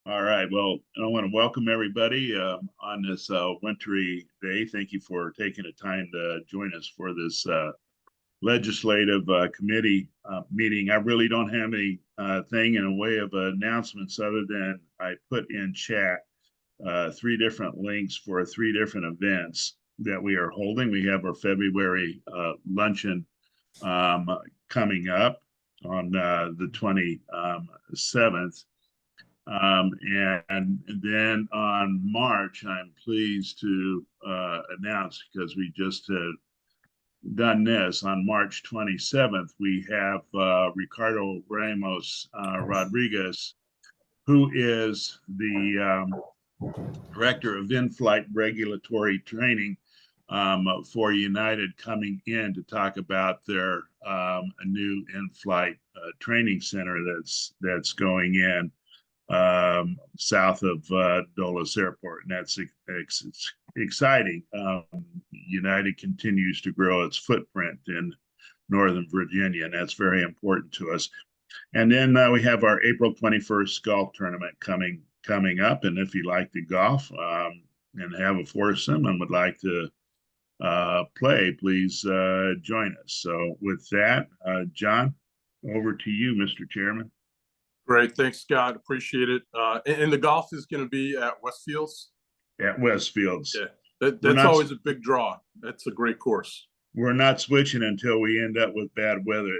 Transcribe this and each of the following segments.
All right. Well, I want to welcome everybody on this wintry day. Thank you for taking the time to join us for this legislative committee meeting. I really don't have any thing in a way of announcements other than I put in chat three different links for three different events that we are holding. We have our February luncheon coming up on the 27th. And then on March, I'm pleased to announce, because we just had done this, on March 27th, we have Ricardo Ramos Rodriguez, who is the Director of In-Flight Regulatory Training for United, coming in to talk about their new in-flight training center that's going in south of Dulles Airport, and that's exciting. United continues to grow its footprint in Northern Virginia, and that's very important to us. And then we have our April 21st golf tournament coming up, and if you like to golf and have a foursome and would like to play, please join us. So with that, John, over to you, Mr. Chairman. Great. Thanks, Scott. Appreciate it. And the golf is going to be at Westfields? At Westfields. Yeah, that's always a big draw. That's a great course. We're not switching until we end up with bad weather.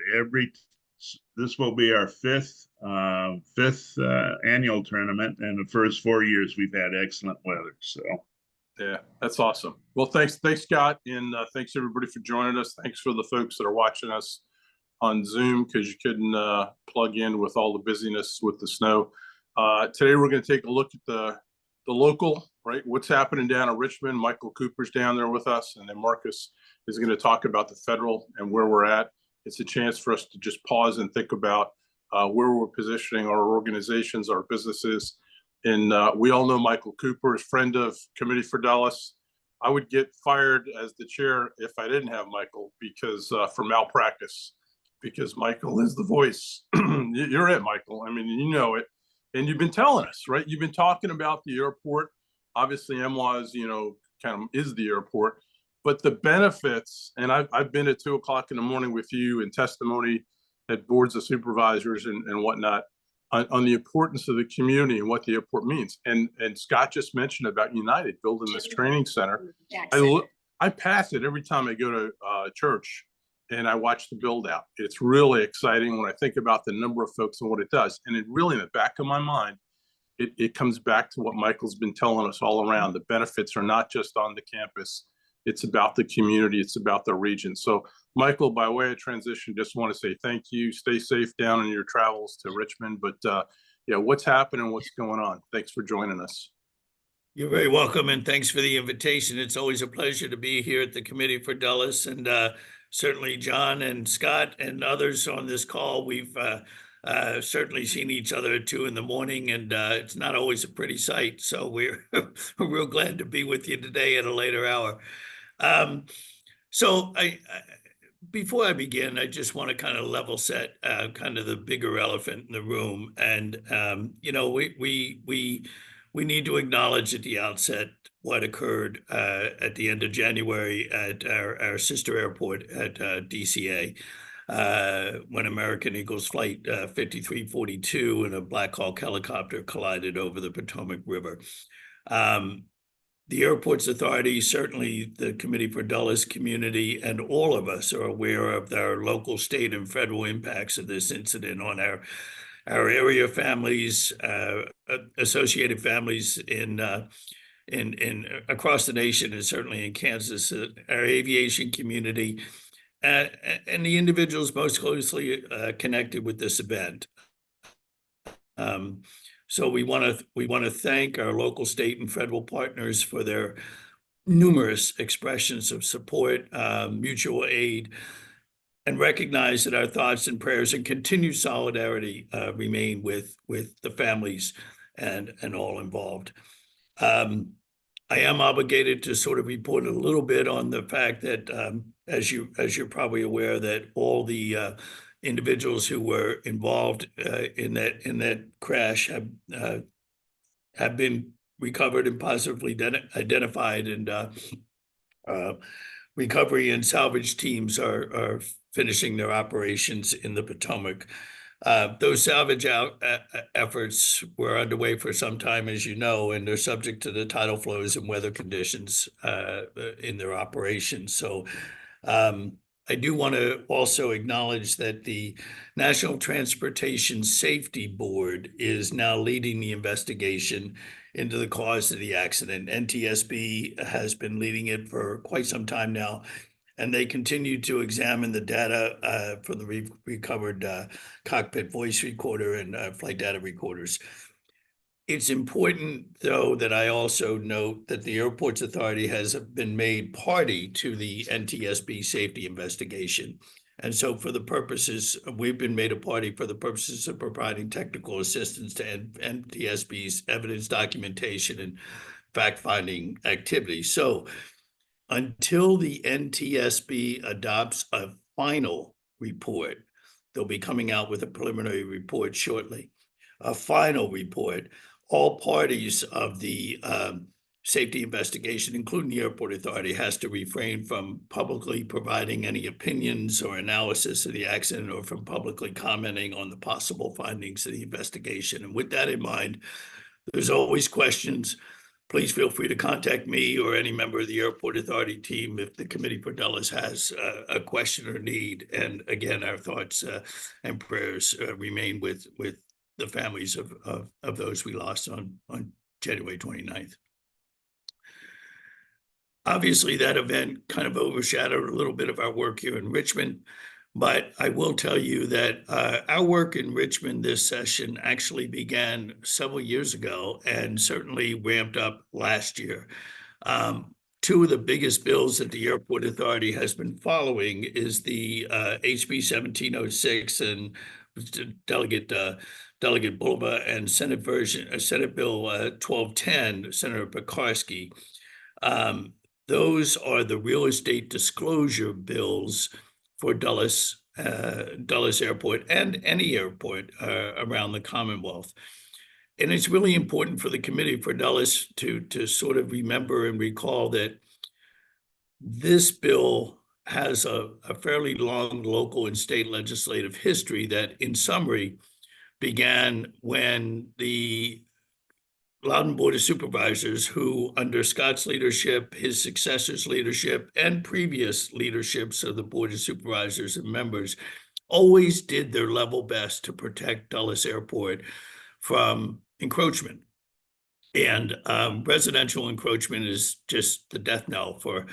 This will be our fifth annual tournament, and the first 4 years we've had excellent weather. So, yeah, that's awesome. Well, thanks, Scott, and thanks everybody for joining us. Thanks for the folks that are watching us on Zoom, because you couldn't plug in with all the busyness with the snow. Today we're going to take a look at the local, right? What's happening down in Richmond. Michael Cooper's down there with us, and then Marcus is going to talk about the federal and where we're at. It's a chance for us to just pause and think about where we're positioning our organizations, our businesses. And we all know Michael Cooper is friend of Committee for Dulles. I would get fired as the chair if I didn't have Michael, because for malpractice, because Michael is the voice. You're it, Michael. I mean, you know it. And you've been telling us, right? You've been talking about the airport. Obviously, MWAS, kind of is the airport. But the benefits, and I've been at 2 o'clock in the morning with you in testimony at boards of supervisors and whatnot on the importance of the community and what the airport means. And Scott just mentioned about United building this training center. I pass it every time I go to church, and I watch the build out. It's really exciting when I think about the number of folks and what it does. And it really, in the back of my mind, it comes back to what Michael's been telling us all around. The benefits are not just on the campus. It's about the community. It's about the region. So, Michael, by way of transition, just want to say thank you. Stay safe down in your travels to Richmond. But yeah, what's happening? What's going on? Thanks for joining us. You're very welcome, and thanks for the invitation. It's always a pleasure to be here at the Committee for Dulles, and certainly John and Scott and others on this call. We've certainly seen each other at 2 in the morning, and it's not always a pretty sight. So we're real glad to be with you today at a later hour. So before I begin, I just want to kind of level set kind of the bigger elephant in the room. And, we need to acknowledge at the outset what occurred at the end of January at our sister airport at DCA when American Eagles Flight 5342 and a Black Hawk helicopter collided over the Potomac River. The airport's authority, certainly the Committee for Dulles community, and all of us are aware of our local, state, and federal impacts of this incident on our area families, associated families in across the nation, and certainly in Kansas, our aviation community, and the individuals most closely connected with this event. So we want to thank our local, state, and federal partners for their numerous expressions of support, mutual aid, and recognize that our thoughts and prayers and continued solidarity remain with the families and all involved. I am obligated to sort of report a little bit on the fact that, as you're probably aware, that all the individuals who were involved in that crash have have been recovered and positively identified, and recovery and salvage teams are finishing their operations in the Potomac. Those salvage efforts were underway for some time, as you know, and they're subject to the tidal flows and weather conditions in their operations. So I do want to also acknowledge that the National Transportation Safety Board is now leading the investigation into the cause of the accident. NTSB has been leading it for quite some time now, and they continue to examine the data from the recovered cockpit voice recorder and flight data recorders. It's important, though, that I also note that the Airports Authority has been made party to the NTSB safety investigation. And so for the purposes, we've been made a party for the purposes of providing technical assistance to NTSB's evidence documentation and fact-finding activities. So until the NTSB adopts a final report, they'll be coming out with a preliminary report shortly, a final report, all parties of the safety investigation, including the Airport Authority, has to refrain from publicly providing any opinions or analysis of the accident or from publicly commenting on the possible findings of the investigation. And with that in mind, there's always questions. Please feel free to contact me or any member of the Airport Authority team if the Committee for Dulles has a question or need. And again, our thoughts and prayers remain with the families of those we lost on January 29th. Obviously, that event kind of overshadowed a little bit of our work here in Richmond, but I will tell you that our work in Richmond this session actually began several years ago and certainly ramped up last year. Two of the biggest bills that the Airport Authority has been following is the HB 1706 and Delegate Bulba and Senate Bill 1210, Senator Pekarsky. Those are the real estate disclosure bills for Dulles Airport and any airport around the Commonwealth. And it's really important for the Committee for Dulles to sort of remember and recall that this bill has a fairly long local and state legislative history that, in summary, began when the Loudoun Board of Supervisors, who under Scott's leadership, his successor's leadership, and previous leaderships of the Board of Supervisors and members, always did their level best to protect Dulles Airport from encroachment. And residential encroachment is just the death knell for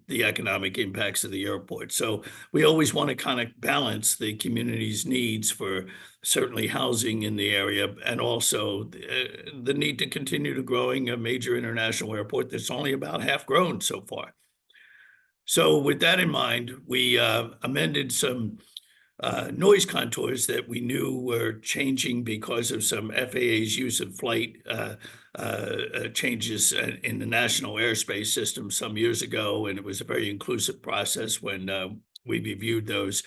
the economic impacts of the airport. So we always want to kind of balance the community's needs for certainly housing in the area and also the need to continue to growing a major international airport that's only about half grown so far. So with that in mind, we amended some noise contours that we knew were changing because of some FAA's use of flight changes in the national airspace system some years ago, and it was a very inclusive process when we reviewed those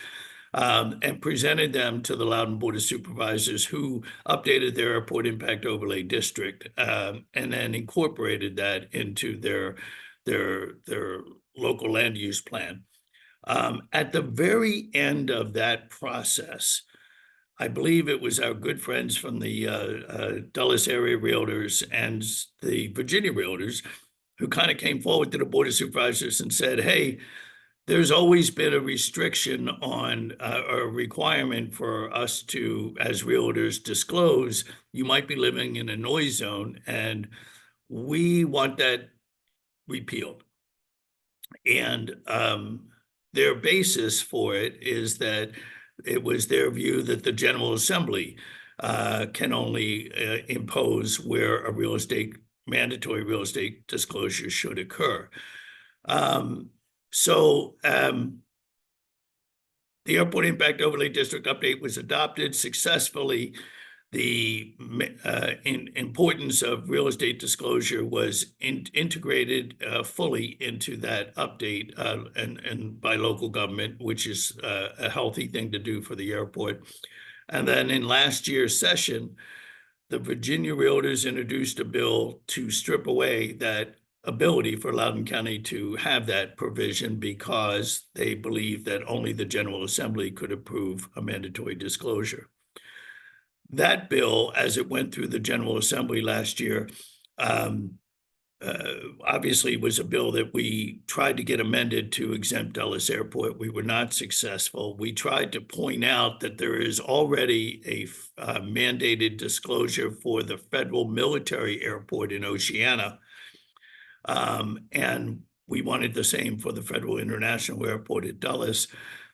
and presented them to the Loudoun Board of Supervisors, who updated their airport impact overlay district and then incorporated that into their local land use plan. At the very end of that process, I believe it was our good friends from the Dulles area realtors and the Virginia realtors who kind of came forward to the Board of Supervisors and said, hey, there's always been a restriction on a requirement for us to, as realtors, disclose you might be living in a noise zone, and we want that repealed. And their basis for it is that it was their view that the General Assembly can only impose where a mandatory real estate disclosure should occur. So the Airport Impact Overlay District update was adopted successfully. The importance of real estate disclosure was integrated fully into that update and by local government, which is a healthy thing to do for the airport. And then in last year's session, the Virginia Realtors introduced a bill to strip away that ability for Loudoun County to have that provision because they believe that only the General Assembly could approve a mandatory disclosure. That bill, as it went through the General Assembly last year, obviously was a bill that we tried to get amended to exempt Dulles Airport. We were not successful. We tried to point out that there is already a mandated disclosure for the federal military airport in Oceana. And we wanted the same for the Federal International Airport at Dulles.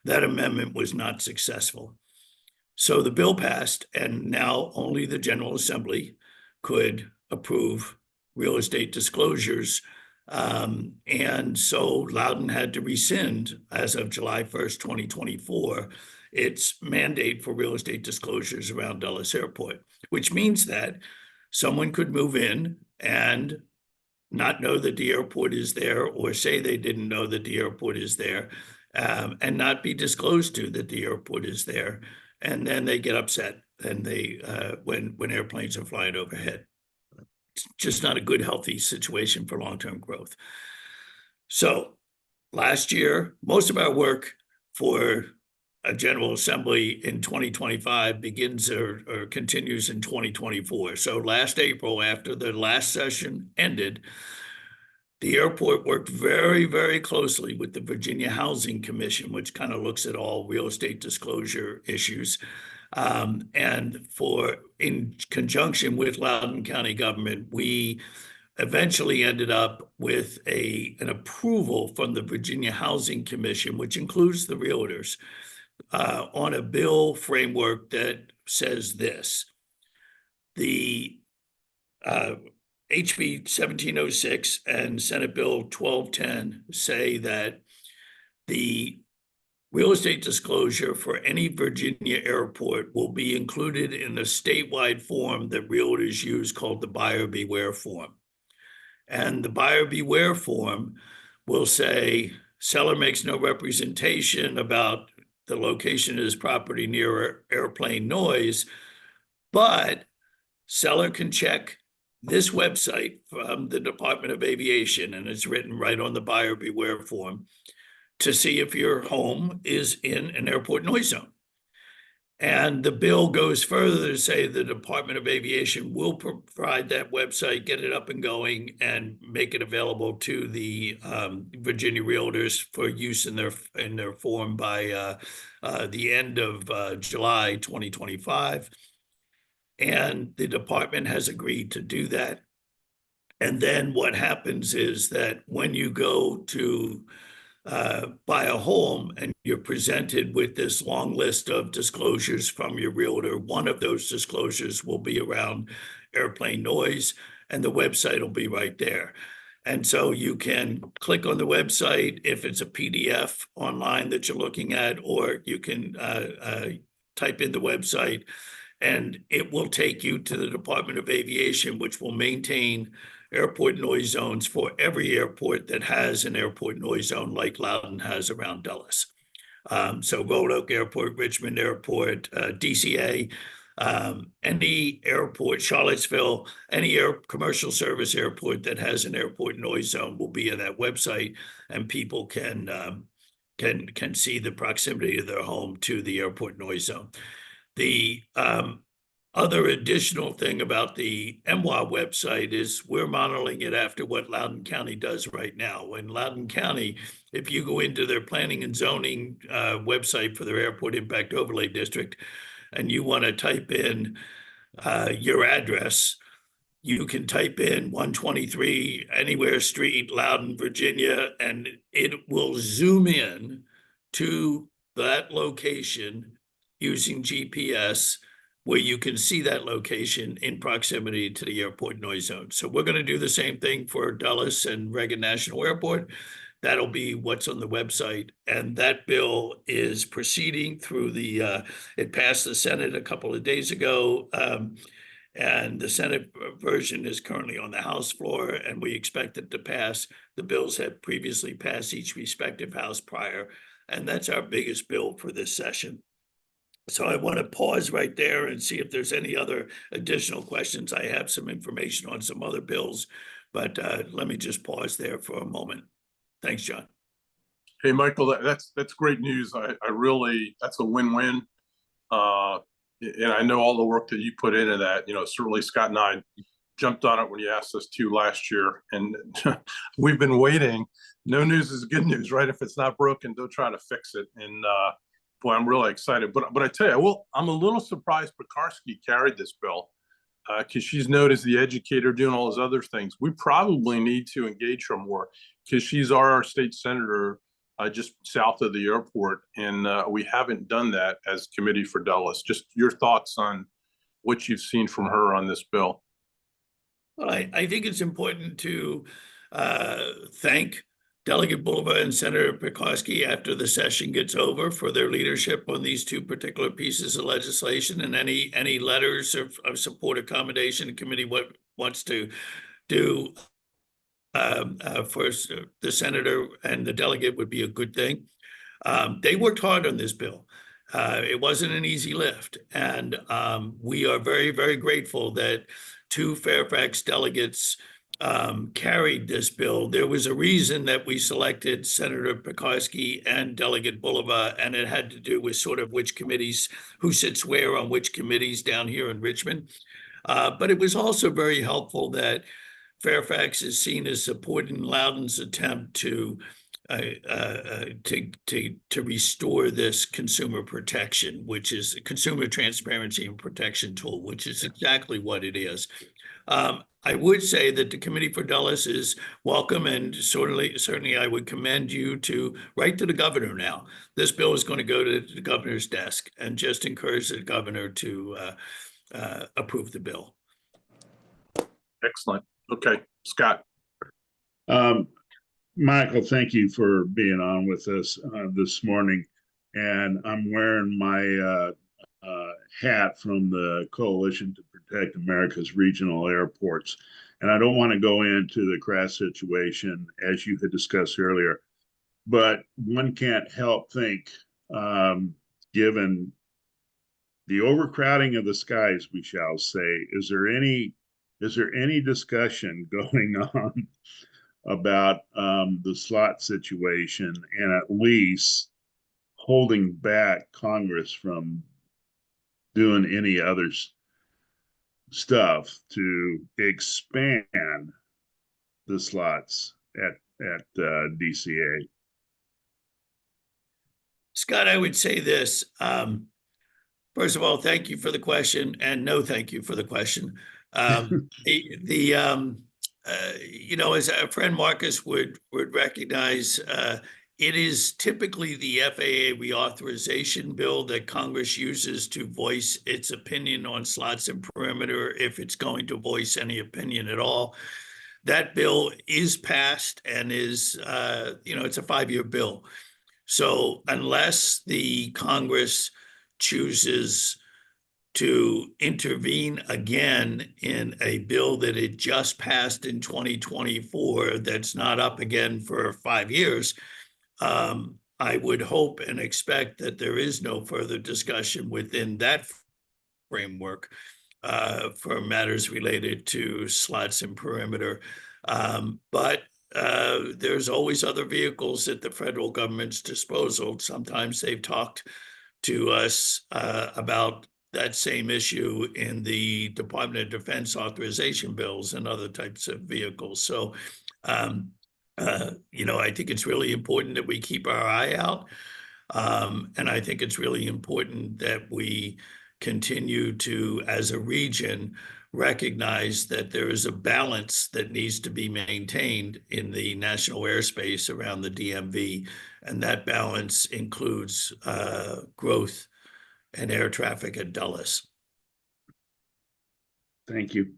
That amendment was not successful. So the bill passed, and now only the General Assembly could approve real estate disclosures. And so Loudoun had to rescind, as of July 1st, 2024, its mandate for real estate disclosures around Dulles Airport, which means that someone could move in and not know that the airport is there, or say they didn't know that the airport is there, and not be disclosed to that the airport is there. And then they get upset and they when airplanes are flying overhead. It's just not a good, healthy situation for long-term growth. So last year, most of our work for a General Assembly in 2025 begins or continues in 2024. So last April, after the last session ended, the airport worked very, very closely with the Virginia Housing Commission, which kind of looks at all real estate disclosure issues. And in conjunction with Loudoun County government, we eventually ended up with an approval from the Virginia Housing Commission, which includes the realtors, on a bill framework that says this: the HB 1706 and Senate Bill 1210 say that the real estate disclosure for any Virginia airport will be included in the statewide form that realtors use called the buyer beware form. And the buyer beware form will say, seller makes no representation about the location of his property near airplane noise, but seller can check this website from the Department of Aviation, and it's written right on the buyer beware form, to see if your home is in an airport noise zone. And the bill goes further to say the Department of Aviation will provide that website, get it up and going, and make it available to the Virginia Realtors for use in their form by the end of July 2025. And the department has agreed to do that. And then what happens is that when you go to buy a home and you're presented with this long list of disclosures from your realtor, one of those disclosures will be around airplane noise, and the website will be right there. And so you can click on the website if it's a PDF online that you're looking at, or you can type in the website, and it will take you to the Department of Aviation, which will maintain airport noise zones for every airport that has an airport noise zone like Loudoun has around Dulles. So Roanoke Oak Airport, Richmond Airport, DCA, any airport, Charlottesville, any commercial service airport that has an airport noise zone will be in that website, and people can see the proximity of their home to the airport noise zone. The other additional thing about the MWA website is we're modeling it after what Loudoun County does right now. In Loudoun County, if you go into their planning and zoning website for their airport impact overlay district, and you want to type in your address, you can type in 123 Anywhere Street, Loudoun, Virginia, and it will zoom in to that location using GPS, where you can see that location in proximity to the airport noise zone. So we're going to do the same thing for Dulles and Reagan National Airport. That'll be what's on the website. And that bill is proceeding through it passed the Senate a couple of days ago. And the Senate version is currently on the House floor, and we expect it to pass. The bills have previously passed each respective House prior, and that's our biggest bill for this session. So I want to pause right there and see if there's any other additional questions. I have some information on some other bills, but let me just pause there for a moment. Thanks, John. Hey, Michael, that's great news. I really, that's a win-win. And I know all the work that you put into that. You know, certainly Scott and I jumped on it when you asked us to last year, and we've been waiting. No news is good news, right? If it's not broken, don't try to fix it. And boy, I'm really excited. But I tell you, well, I'm a little surprised Pekarsky carried this bill, because she's known as the educator doing all those other things. We probably need to engage her more, because she's our state senator just south of the airport, and we haven't done that as Committee for Dulles. Just your thoughts on what you've seen from her on this bill. Well, I think it's important to thank Delegate Bulova and Senator Pekarsky after the session gets over for their leadership on these two particular pieces of legislation, and any letters of support, accommodation, the committee wants to do for the senator and the delegate would be a good thing. They worked hard on this bill. It wasn't an easy lift, and we are very, very grateful that two Fairfax delegates carried this bill. There was a reason that we selected Senator Pekarsky and Delegate Bulova, and it had to do with sort of which committees, who sits where on which committees down here in Richmond. But it was also very helpful that Fairfax is seen as supporting Loudoun's attempt to restore this consumer protection, which is a consumer transparency and protection tool, which is exactly what it is. I would say that the Committee for Dulles is welcome, and certainly I would commend you to write to the governor now. This bill is going to go to the governor's desk, and just encourage the governor to approve the bill. Excellent. Okay, Scott. Michael, thank you for being on with us this morning. And I'm wearing my hat from the Coalition to Protect America's Regional Airports. And I don't want to go into the crash situation, as you had discussed earlier, but one can't help think, given the overcrowding of the skies, we shall say, is there any discussion going on about the slot situation, and at least holding back Congress from doing any other stuff to expand the slots at DCA? Scott, I would say this. First of all, thank you for the question, and no thank you for the question. You know, as a friend Marcus would recognize, it is typically the FAA reauthorization bill that Congress uses to voice its opinion on slots and perimeter, if it's going to voice any opinion at all. That bill is passed and is, you know, it's a 5-year bill. So unless the Congress chooses to intervene again in a bill that it just passed in 2024 that's not up again for 5 years, I would hope and expect that there is no further discussion within that framework for matters related to slots and perimeter. But there's always other vehicles at the federal government's disposal. Sometimes they've talked to us about that same issue in the Department of Defense authorization bills and other types of vehicles. So, you know, I think it's really important that we keep our eye out. And I think it's really important that we continue to, as a region, recognize that there is a balance that needs to be maintained in the national airspace around the DMV. And that balance includes growth and air traffic at Dulles. Thank you.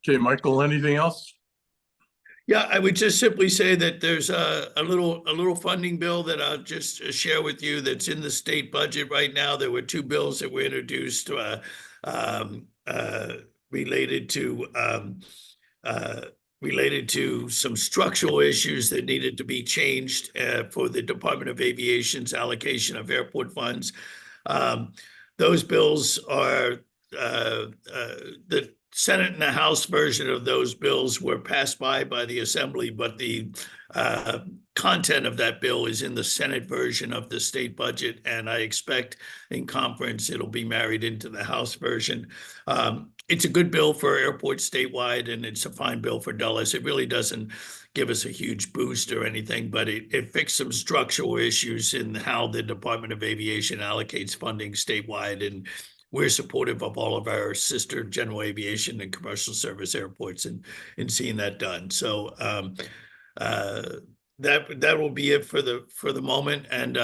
Okay, Michael, anything else? Yeah, I would just simply say that there's a little funding bill that I'll just share with you that's in the state budget right now. There were 2 bills that were introduced related to related to some structural issues that needed to be changed for the Department of Aviation's allocation of airport funds. Those bills are the Senate and the House version of those bills were passed by the Assembly, but the content of that bill is in the Senate version of the state budget, and I expect in conference it'll be married into the House version. It's a good bill for airports statewide, and it's a fine bill for Dulles. It really doesn't give us a huge boost or anything, but it fixed some structural issues in how the Department of Aviation allocates funding statewide, and we're supportive of all of our sister general aviation and commercial service airports in seeing that done. So that will be it for the moment. And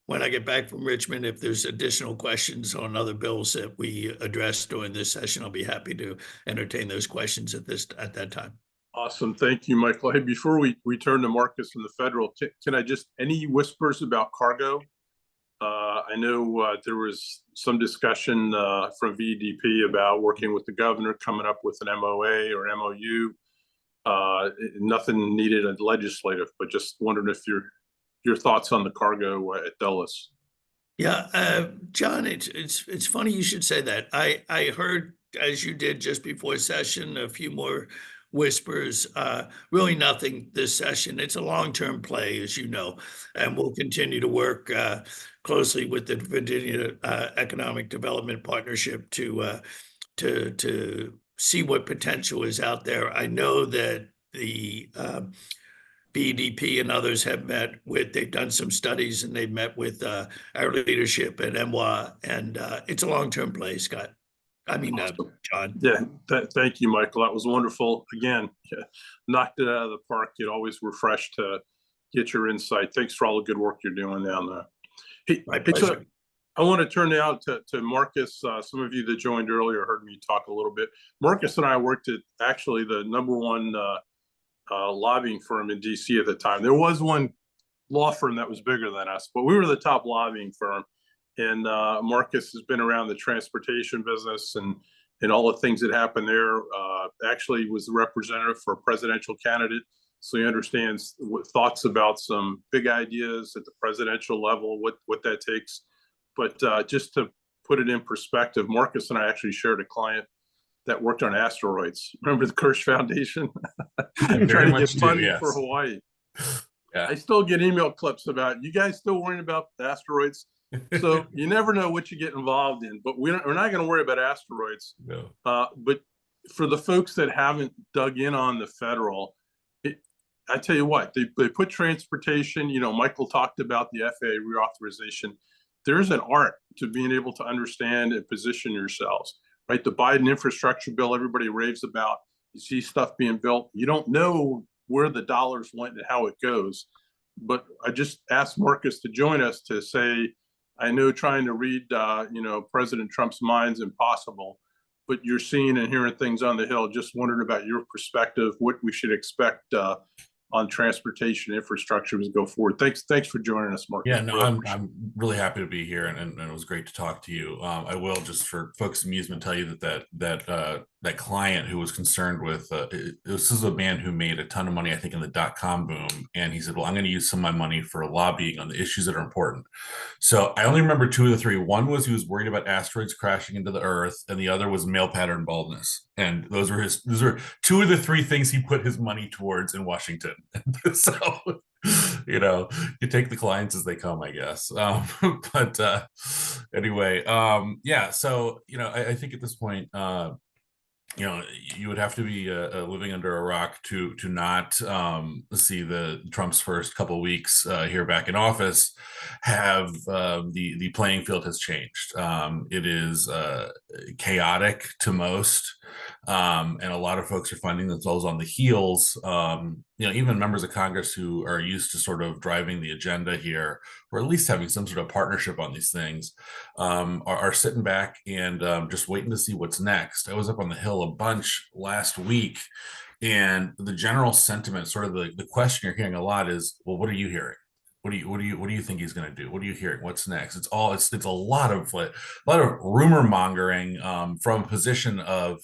when I get back from Richmond, if there's additional questions on other bills that we address during this session, I'll be happy to entertain those questions at that time. Awesome. Thank you, Michael. Hey, before we turn to Marcus from the federal, can I just, any whispers about cargo? I know there was some discussion from VDP about working with the governor, coming up with an MOA or MOU. Nothing needed in legislative, but just wondering if your thoughts on the cargo at Dulles. Yeah, John, it's funny you should say that. I heard, as you did just before session, a few more whispers. Really nothing this session. It's a long-term play, as you know, and we'll continue to work closely with the Virginia Economic Development Partnership to see what potential is out there. I know that the BDP and others have they've done some studies, and they've met with our leadership at MWA, and it's a long-term play, Scott. I mean, Awesome. John. Yeah, thank you, Michael. That was wonderful. Again, knocked it out of the park. You'd always refreshed to get your insight. Thanks for all the good work you're doing down there. Hey, My pleasure. I want to turn now to Marcus. Some of you that joined earlier heard me talk a little bit. Marcus and I worked at actually the #1 lobbying firm in DC at the time. There was one law firm that was bigger than us, but we were the top lobbying firm. And Marcus has been around the transportation business and all the things that happened there. Actually was the representative for a presidential candidate. So he understands thoughts about some big ideas at the presidential level, what that takes. But just to put it in perspective, Marcus and I actually shared a client that worked on asteroids. Remember the Kirsch Foundation? Trying to get funding for Hawaii. Yeah. I still get email clips about, you guys still worrying about the asteroids? So you never know what you get involved in, but we're not going to worry about asteroids. No. But for the folks that haven't dug in on the federal, I tell you what, they put transportation, Michael talked about the FAA reauthorization. There's an art to being able to understand and position yourselves, right? The Biden infrastructure bill, everybody raves about. You see stuff being built. You don't know where the dollars went and how it goes. But I just asked Marcus to join us to say, I know trying to read, President Trump's mind's impossible, but you're seeing and hearing things on the Hill. Just wondering about your perspective, what we should expect on transportation infrastructure as we go forward. Thanks for joining us, Mark. Yeah, no, I'm really happy to be here, and it was great to talk to you. I will, just for folks' amusement, tell you that client who was concerned with this is a man who made a ton of money, I think, in the .com boom, and he said, well, I'm going to use some of my money for lobbying on the issues that are important. So I only remember 2 of the 3. One was he was worried about asteroids crashing into the earth, and the other was male pattern baldness. And those are 2 of the 3 things he put his money towards in Washington. So, you take the clients as they come, I guess. But anyway, yeah. So, I think at this point, you would have to be living under a rock to not see the Trump's first couple of weeks here back in office have the playing field has changed. It is chaotic to most, and a lot of folks are finding themselves on the heels. Even members of Congress who are used to sort of driving the agenda here, or at least having some sort of partnership on these things, are sitting back and just waiting to see what's next. I was up on the Hill a bunch last week, and the general sentiment, sort of the question you're hearing a lot is, well, what are you hearing? What do you think he's going to do? What are you hearing? What's next? It's a lot of rumor mongering from a position of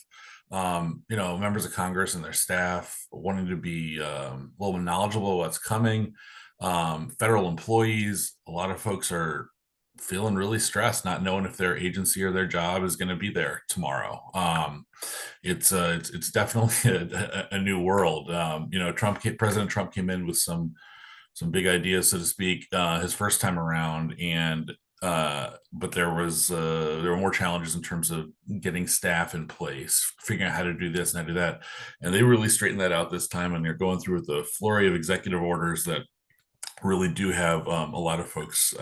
members of Congress and their staff wanting to be a little knowledgeable of what's coming. Federal employees, a lot of folks are feeling really stressed, not knowing if their agency or their job is going to be there tomorrow. It's definitely a new world. President Trump came in with some big ideas, so to speak, his first time around, and but there were more challenges in terms of getting staff in place, figuring out how to do this and how to do that, and they really straightened that out this time. And they're going through the flurry of executive orders that really do have a lot of folks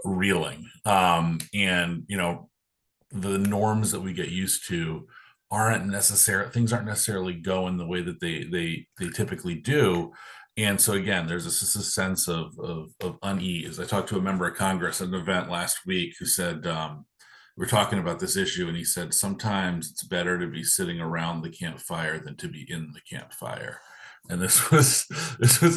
reeling. And the norms that we get used to things aren't necessarily going the way that they typically do. And so again, there's a sense of unease. I talked to a member of Congress at an event last week who said, we're talking about this issue, and he said, sometimes it's better to be sitting around the campfire than to be in the campfire. And this was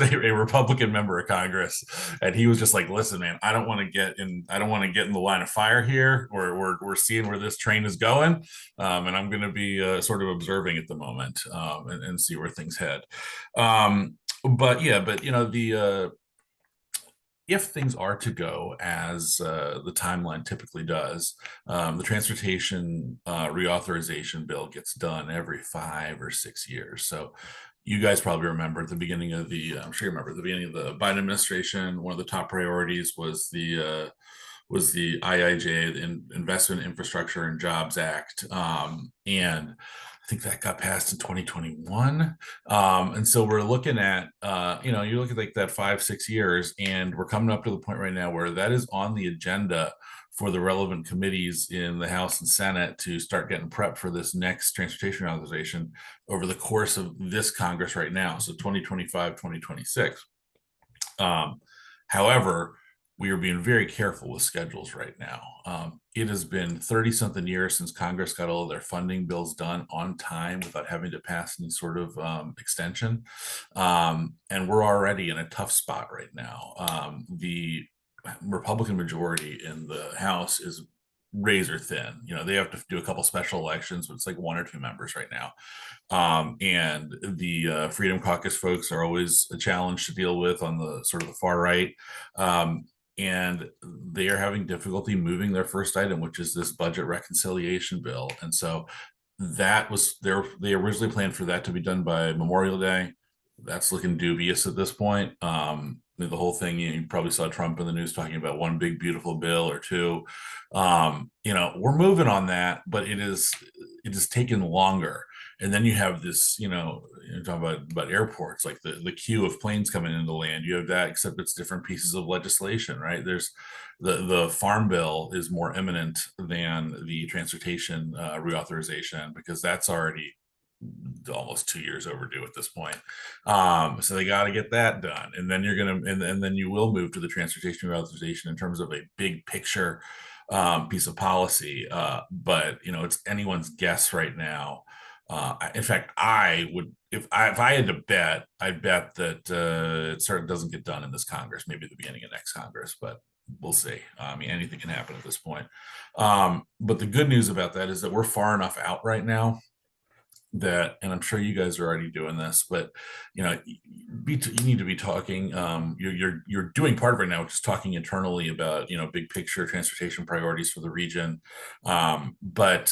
a Republican member of Congress, and he was just like, "Listen, man, I don't want to get in the line of fire here. We're seeing where this train is going, and I'm going to be sort of observing at the moment and see where things head." But if things are to go as the timeline typically does, the transportation reauthorization bill gets done every 5 or 6 years. So you guys probably remember at the beginning of the Biden administration, one of the top priorities was the IIJ, the Investment Infrastructure and Jobs Act. And I think that got passed in 2021. And so we're looking at, you look at like that 5-6 years, and we're coming up to the point right now where that is on the agenda for the relevant committees in the House and Senate to start getting prepped for this next transportation authorization over the course of this Congress right now. So 2025, 2026. However, we are being very careful with schedules right now. It has been 30-something years since Congress got all of their funding bills done on time without having to pass any sort of extension. And we're already in a tough spot right now. The Republican majority in the House is razor thin. They have to do a couple special elections, but it's like 1 or 2 members right now. And the Freedom Caucus folks are always a challenge to deal with on the sort of the far right. And they are having difficulty moving their first item, which is this budget reconciliation bill. And so that was they originally planned for that to be done by Memorial Day. That's looking dubious at this point. The whole thing, you probably saw Trump in the news talking about one big beautiful bill or two. We're moving on that, but it is taken longer. And then you have this, you're talking about airports, like the queue of planes coming into land. You have that, except it's different pieces of legislation, right? There's the farm bill is more imminent than the transportation reauthorization, because that's already almost 2 years overdue at this point. So they got to get that done, and then and then you will move to the transportation reauthorization in terms of a big picture piece of policy. But it's anyone's guess right now. In fact, I would, if I had to bet, I'd bet that it certainly doesn't get done in this Congress, maybe at the beginning of next Congress, but we'll see. I mean, anything can happen at this point. But the good news about that is that we're far enough out right now that, and I'm sure you guys are already doing this, but you need to be talking. You're doing part of it now, which is talking internally about big picture transportation priorities for the region. But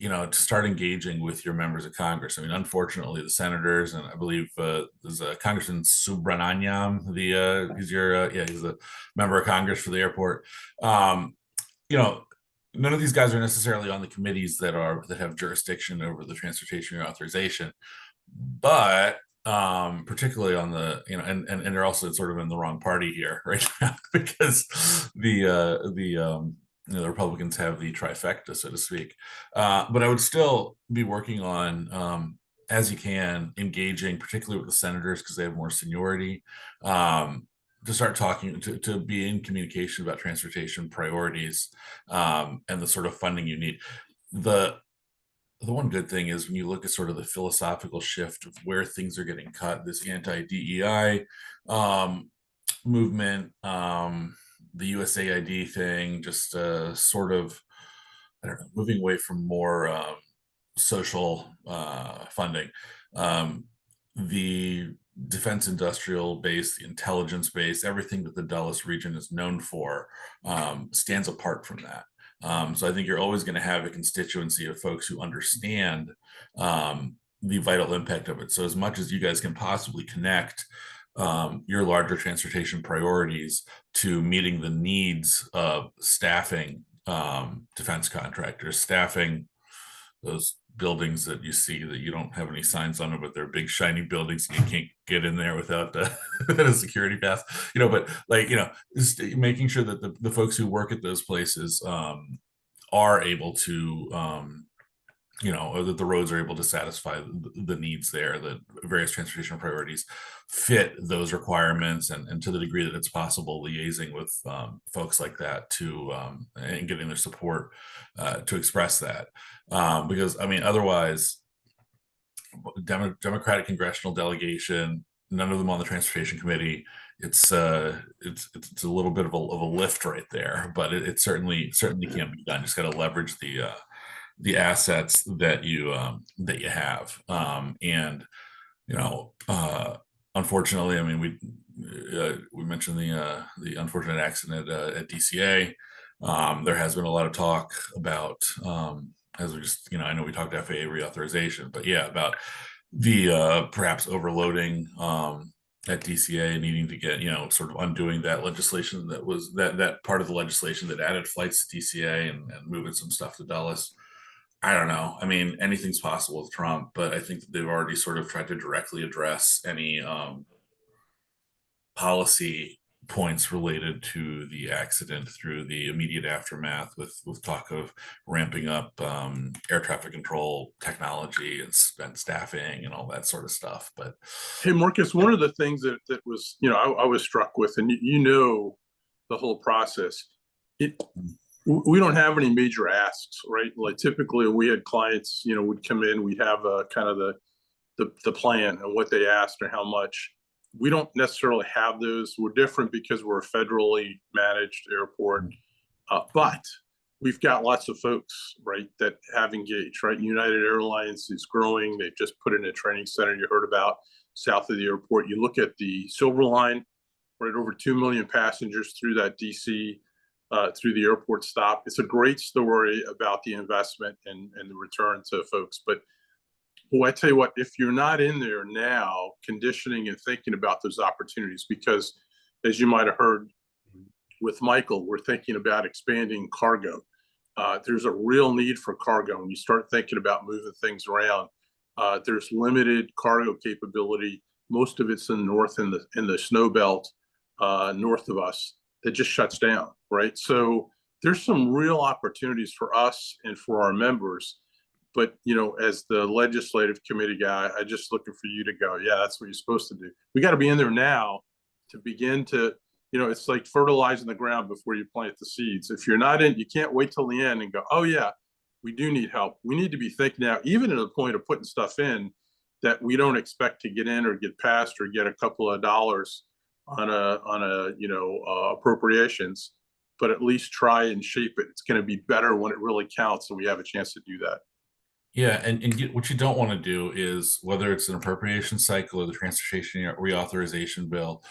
to start engaging with your members of Congress. I mean, unfortunately, the senators, and I believe there's a Congressman Subramaniam, he's a member of Congress for the airport. None of these guys are necessarily on the committees that have jurisdiction over the transportation authorization, but particularly on the and they're also sort of in the wrong party here right now, because the Republicans have the trifecta, so to speak. But I would still be working on, as you can, engaging particularly with the senators, because they have more seniority, to start talking, to be in communication about transportation priorities and the sort of funding you need. The one good thing is when you look at sort of the philosophical shift of where things are getting cut, this anti-DEI movement, the USAID thing, just sort of, I don't know, moving away from more social funding. The defense industrial base, the intelligence base, everything that the Dulles region is known for stands apart from that. So I think you're always going to have a constituency of folks who understand the vital impact of it. So as much as you guys can possibly connect your larger transportation priorities to meeting the needs of staffing defense contractors, staffing those buildings that you see that you don't have any signs on them, but they're big shiny buildings and you can't get in there without a security pass, but just making sure that the folks who work at those places are able to or that the roads are able to satisfy the needs there, that various transportation priorities fit those requirements, and to the degree that it's possible, liaising with folks like that to and getting their support to express that. Because otherwise, Democratic congressional delegation, none of them on the transportation committee. It's a little bit of a lift right there, but it certainly can be done. Just got to leverage the assets that you have, and unfortunately, we mentioned the unfortunate accident at DCA. There has been a lot of talk about, as we just, I know we talked FAA reauthorization, but yeah, about the perhaps overloading at DCA, needing to get, sort of undoing that legislation that was that part of the legislation that added flights to DCA and moving some stuff to Dulles. I don't know. Anything's possible with Trump, but I think that they've already sort of tried to directly address any policy points related to the accident through the immediate aftermath with talk of ramping up air traffic control technology and staffing and all that sort of stuff. But hey, Marcus, one of the things that was, I was struck with, and the whole process, we don't have any major asks, right? Like typically we had clients, would come in, we'd have kind of the plan and what they asked or how much. We don't necessarily have those. We're different because we're a federally managed airport, but we've got lots of folks, right, that have engaged, right? United Airlines is growing. They've just put in a training center you heard about south of the airport. You look at the Silver Line, right, over 2 million passengers through that DC, through the airport stop. It's a great story about the investment and the return to folks. But I tell you what, if you're not in there now, conditioning and thinking about those opportunities, because as you might have heard with Michael, we're thinking about expanding cargo. There's a real need for cargo. When you start thinking about moving things around, there's limited cargo capability. Most of it's in the north, in the snow belt north of us, that just shuts down, right? So there's some real opportunities for us and for our members. But, as the legislative committee guy, I'm just looking for you to go, yeah, that's what you're supposed to do. We got to be in there now to begin to, it's like fertilizing the ground before you plant the seeds. If you're not in, you can't wait till the end and go, oh yeah, we do need help. We need to be thinking now, even at the point of putting stuff in that we don't expect to get in or get passed or get a couple of dollars on appropriations, but at least try and shape it. It's going to be better when it really counts and we have a chance to do that. Yeah, and what you don't want to do is, whether it's an appropriation cycle or the transportation reauthorization bill,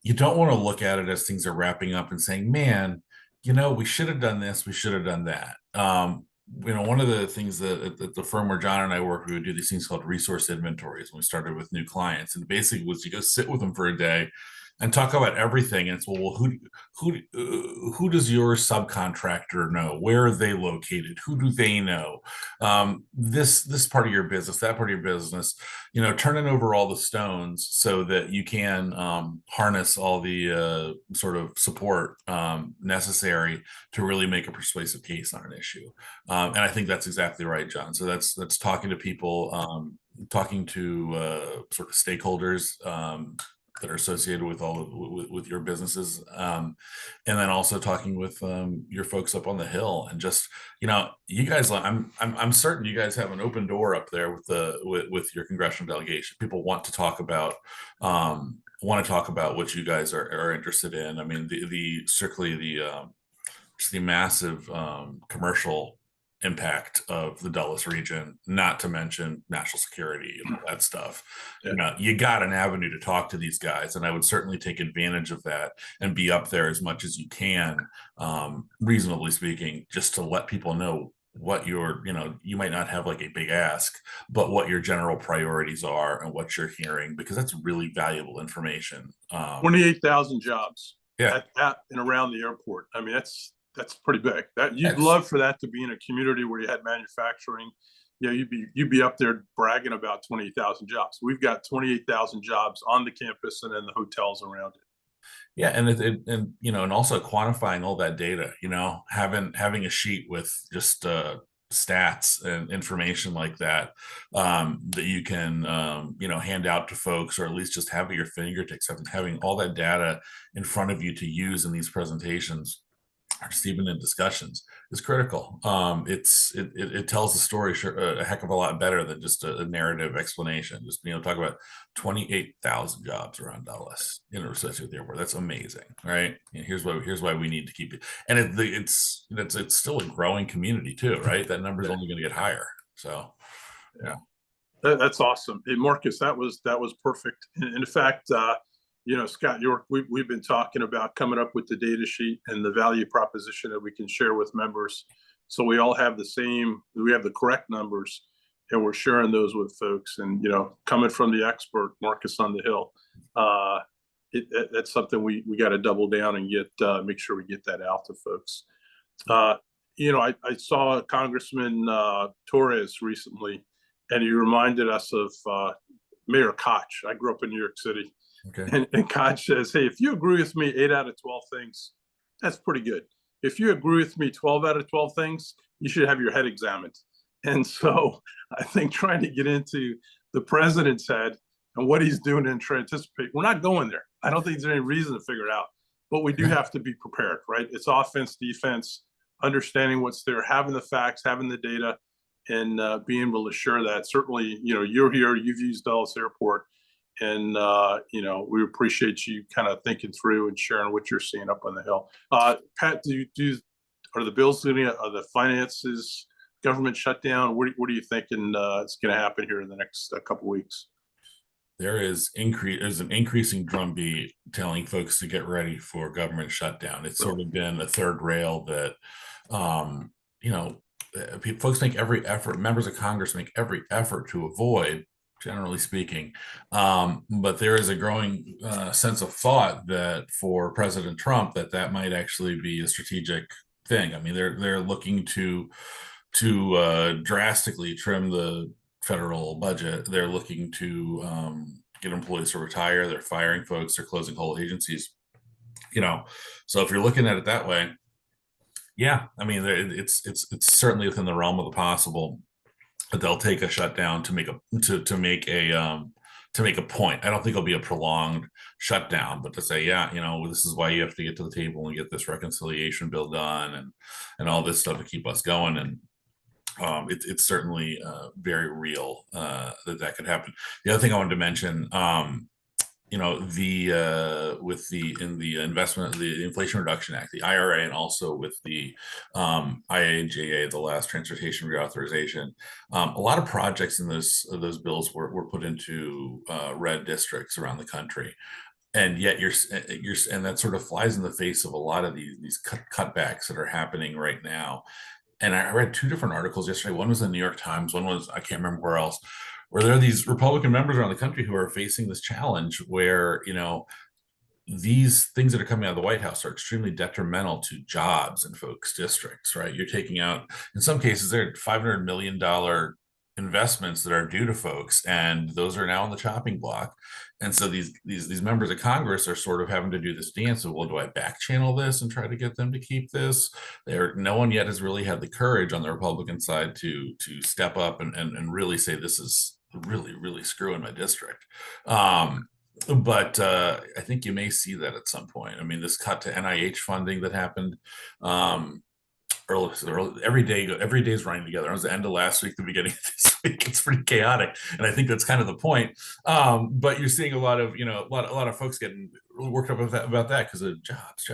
you don't want to look at it as things are wrapping up and saying, man, we should have done this, we should have done that. One of the things that at the firm where John and I work, we would do these things called resource inventories when we started with new clients. And basically was you go sit with them for a day and talk about everything. And it's, well, who does your subcontractor know? Where are they located? Who do they know? This part of your business, that part of your business, turning over all the stones so that you can harness all the sort of support necessary to really make a persuasive case on an issue. And I think that's exactly right, John. So that's talking to people, talking to sort of stakeholders that are associated with with your businesses, and then also talking with your folks up on the Hill, and just you guys, I'm certain you guys have an open door up there with your congressional delegation. People want to talk about what you guys are interested in. Strictly the massive commercial impact of the Dulles region, not to mention national security and all that stuff. Yeah. You know, you got an avenue to talk to these guys, and I would certainly take advantage of that and be up there as much as you can, reasonably speaking, just to let people know what your, you know, you might not have like a big ask, but what your general priorities are and what you're hearing, because that's really valuable information. 28,000 jobs Yeah. at and around the airport. I mean, that's pretty big. That you'd That's- love for that to be in a community where you had manufacturing. Yeah, you'd be up there bragging about 28,000 jobs. We've got 28,000 jobs on the campus and in the hotels around it. Yeah, and and you know, and also quantifying all that data, you know, having a sheet with just stats and information like that, that you can you know, hand out to folks, or at least just have at your fingertips, having all that data in front of you to use in these presentations, or just even in discussions, is critical. It tells the story a heck of a lot better than just a narrative explanation. Just, you know, talk about 28,000 jobs around Dallas associated with the airport. That's amazing, right? And here's why we need to keep it. And it's still a growing community too, right? That number is only going to get higher. So, yeah. That's awesome. Hey, Marcus, that was perfect. And in fact, you know, Scott York, we've been talking about coming up with the data sheet and the value proposition that we can share with members. So we all have we have the correct numbers, and we're sharing those with folks. And, you know, coming from the expert, Marcus on the Hill, that's something we got to double down and make sure we get that out to folks. You know, I saw Congressman Torres recently, and he reminded us of Mayor Koch. I grew up in New York City. Okay. And Koch says, hey, if you agree with me 8 out of 12 things, that's pretty good. If you agree with me 12 out of 12 things, you should have your head examined. And so I think trying to get into the president's head and what he's doing and try to anticipate, we're not going there. I don't think there's any reason to figure it out, but we do have to be prepared, right? It's offense, defense, understanding what's there, having the facts, having the data, and being able to share that. Certainly, you know, you're here, you've used Dulles Airport. And, you know, we appreciate you kind of thinking through and sharing what you're seeing up on the Hill. Pat, are the bills, are the finances, government shutdown? What are you thinking is going to happen here in the next couple of weeks? There's an increasing drumbeat telling folks to get ready for government shutdown. It's sort of been a third rail that, you know, folks make every effort, members of Congress make every effort to avoid, generally speaking. But there is a growing sense of thought that for President Trump, that might actually be a strategic thing. I mean, they're looking to drastically trim the federal budget. They're looking to get employees to retire. They're firing folks. They're closing whole agencies. You know, so if you're looking at it that way, yeah, I mean, it's certainly within the realm of the possible. But they'll take a shutdown to make a point. I don't think it'll be a prolonged shutdown, but to say, yeah, you know, this is why you have to get to the table and get this reconciliation bill done and all this stuff to keep us going. And it's certainly very real that could happen. The other thing I wanted to mention, you know, the investment, the Inflation Reduction Act, the IRA, and also with the IIJA, the last transportation reauthorization, a lot of projects in those bills were put into red districts around the country. And yet and that sort of flies in the face of a lot of these cutbacks that are happening right now. And I read 2 different articles yesterday. One was in the New York Times. One was, I can't remember where else, where there are these Republican members around the country who are facing this challenge where, you know, these things that are coming out of the White House are extremely detrimental to jobs in folks' districts, right? You're taking out, in some cases, there are $500 million investments that are due to folks, and those are now on the chopping block. And so these members of Congress are sort of having to do this dance of, well, do I back channel this and try to get them to keep this? No one yet has really had the courage on the Republican side to step up and really say, this is really, really screwing my district. But I think you may see that at some point. I mean, this cut to NIH funding that happened early, every day is running together. It was the end of last week, the beginning of this week. It's pretty chaotic, and I think that's kind of the point. But you're seeing a lot of folks getting really worked up about that because of jobs,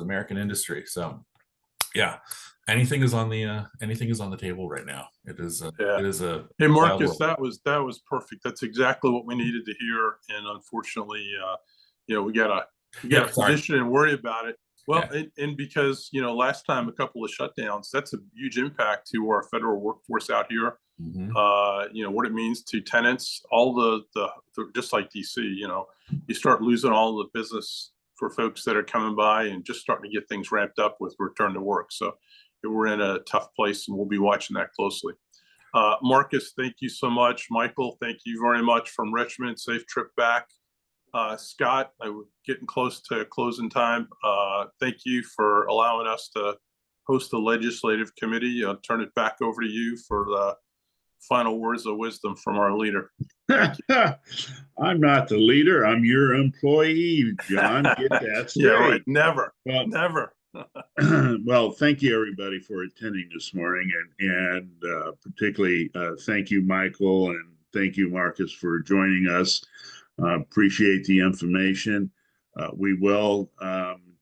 American industry. So Yeah, anything is on the table right now. It is Yeah. it is a Hey, wild Marcus, world. that was perfect. That's exactly what we needed to hear. And unfortunately, we gotta Yeah, sorry. position and worry about it. Well, Yeah. and because, last time a couple of shutdowns, that's a huge impact to our federal workforce out here. Mhm. What it means to tenants, all the just like DC, you start losing all the business for folks that are coming by and just starting to get things ramped up with return to work. So we're in a tough place and we'll be watching that closely. Marcus, thank you so much. Michael, thank you very much from Richmond. Safe trip back. Scott, we're getting close to closing time. Thank you for allowing us to host the legislative committee. I'll turn it back over to you for the final words of wisdom from our leader. I'm not the leader. I'm your employee, John. Get that straight. Yeah, right. Never. Well, Never. well, thank you everybody for attending this morning, and particularly thank you, Michael, and thank you, Marcus, for joining us. Appreciate the information. We will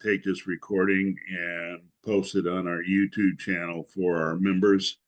take this recording and post it on our YouTube channel for our members.